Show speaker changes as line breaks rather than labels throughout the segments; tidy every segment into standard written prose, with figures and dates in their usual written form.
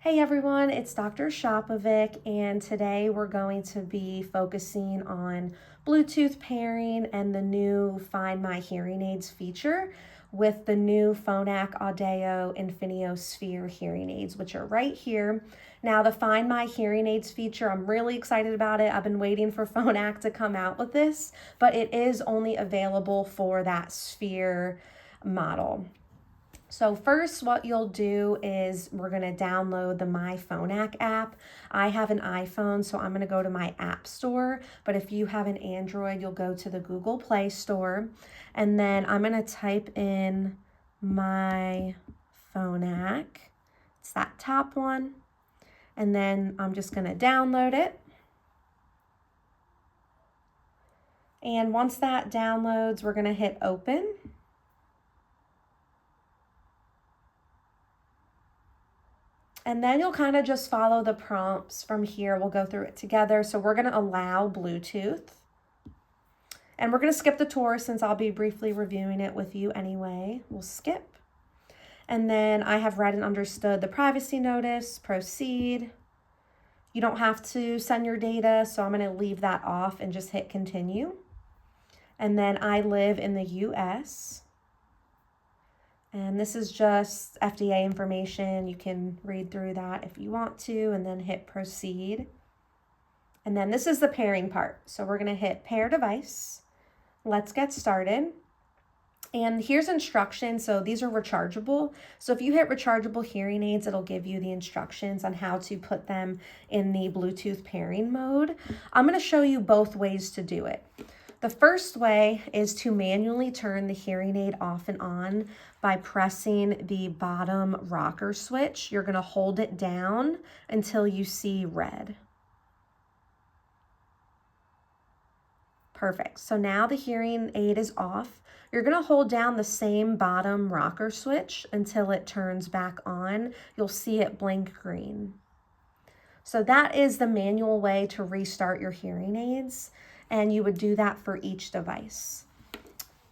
Hey everyone, it's Dr. Shopovick, and today we're going to be focusing on Bluetooth pairing and the new Find My Hearing Aids feature with the new Phonak Audeo Infinio Sphere hearing aids, which are right here. Now, the Find My Hearing Aids feature, I'm really excited about it. I've been waiting for Phonak to come out with this, but it is only available for that Sphere model. So first, what you'll do is we're going to download the My Phonak app. I have an iPhone, so I'm going to go to my app store. But if you have an Android, you'll go to the Google Play Store. And then I'm going to type in My Phonak. It's that top one. And then I'm just going to download it. And once that downloads, we're going to hit open. And then you'll kind of just follow the prompts from here. We'll go through it together. So we're going to allow Bluetooth. And we're going to skip the tour since I'll be briefly reviewing it with you anyway. We'll skip. And then I have read and understood the privacy notice. Proceed. You don't have to send your data, so I'm going to leave that off and just hit continue. And then I live in the US. And this is just FDA information. You can read through that if you want to, and then hit proceed. And then this is the pairing part. So we're gonna hit pair device. Let's get started. And here's instructions. So these are rechargeable. So if you hit rechargeable hearing aids, it'll give you the instructions on how to put them in the Bluetooth pairing mode. I'm gonna show you both ways to do it. The first way is to manually turn the hearing aid off and on by pressing the bottom rocker switch. You're going to hold it down until you see red. Perfect. So now the hearing aid is off. You're going to hold down the same bottom rocker switch until it turns back on. You'll see it blink green. So that is the manual way to restart your hearing aids. And you would do that for each device.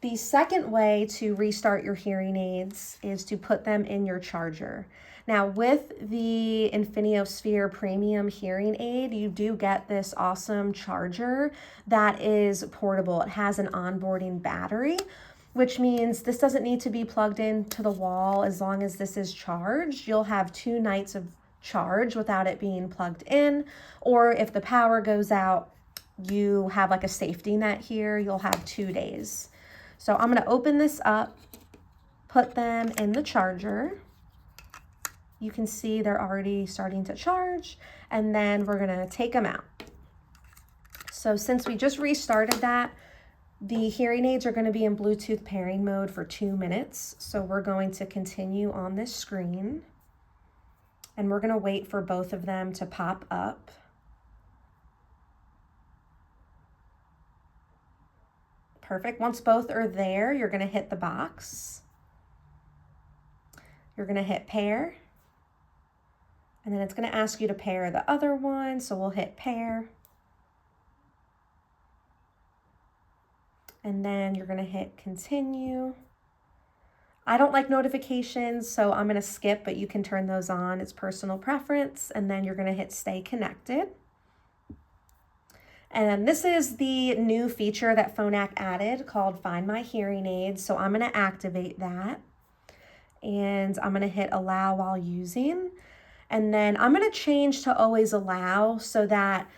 The second way to restart your hearing aids is to put them in your charger. Now, with the Infinio Sphere Premium hearing aid, you do get this awesome charger that is portable. It has an onboarding battery, which means this doesn't need to be plugged into the wall. As long as this is charged, you'll have 2 nights of charge without it being plugged in. Or if the power goes out, you have like a safety net here, you'll have 2 days. So I'm going to open this up, put them in the charger. You can see they're already starting to charge, and then we're going to take them out. So since we just restarted that, the hearing aids are going to be in Bluetooth pairing mode for 2 minutes. So we're going to continue on this screen, and we're going to wait for both of them to pop up. Perfect. Once both are there, you're going to hit the box. You're going to hit pair. And then it's going to ask you to pair the other one. So we'll hit pair. And then you're going to hit continue. I don't like notifications, so I'm going to skip, but you can turn those on. It's personal preference. And then you're going to hit stay connected. And this is the new feature that Phonak added called Find My Hearing Aids. So I'm going to activate that. And I'm going to hit allow while using. And then I'm going to change to always allow so that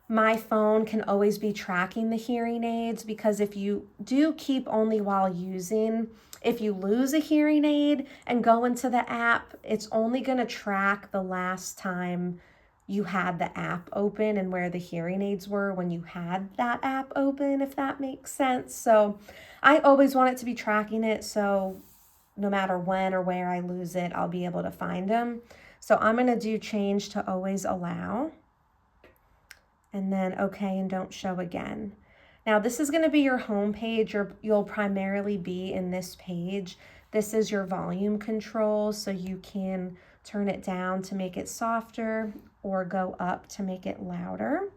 my phone can always be tracking the hearing aids. Because if you do keep only while using, if you lose a hearing aid and go into the app, it's only going to track the last time you had the app open and where the hearing aids were when you had that app open, if that makes sense. So I always want it to be tracking it, so no matter when or where I lose it, I'll be able to find them. So I'm going to do change to always allow, and then okay and don't show again. Now this is going to be your home page. You'll primarily be in this page. This is your volume control, so you can turn it down to make it softer or go up to make it louder.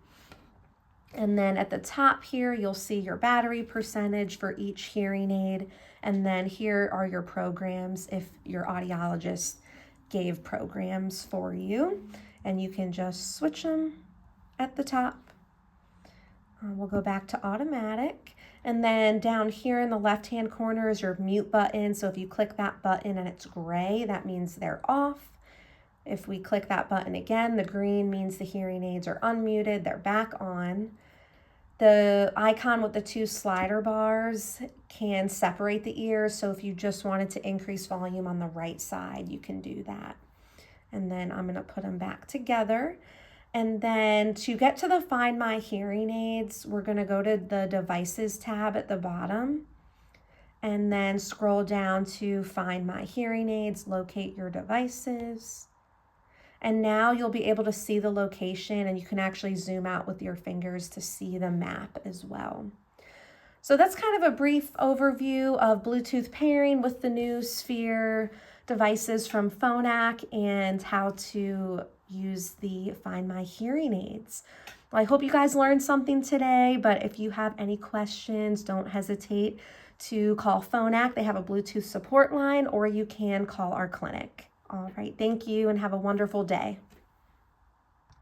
And then at the top here, you'll see your battery percentage for each hearing aid. And then here are your programs if your audiologist gave programs for you, and you can just switch them at the top. We'll go back to automatic, and then down here in the left-hand corner is your mute button. So if you click that button and it's gray, that means they're off. If we click that button again, the green means the hearing aids are unmuted, they're back on. The icon with the 2 slider bars can separate the ears. So if you just wanted to increase volume on the right side, you can do that. And then I'm gonna put them back together. And then to get to the Find My Hearing Aids, we're gonna go to the Devices tab at the bottom and then scroll down to Find My Hearing Aids, locate your devices. And now you'll be able to see the location, and you can actually zoom out with your fingers to see the map as well. So that's kind of a brief overview of Bluetooth pairing with the new Sphere devices from Phonak and how to use the Find My Hearing Aids. Well, I hope you guys learned something today, but if you have any questions, don't hesitate to call Phonak. They have a Bluetooth support line, or you can call our clinic. All right, thank you and have a wonderful day.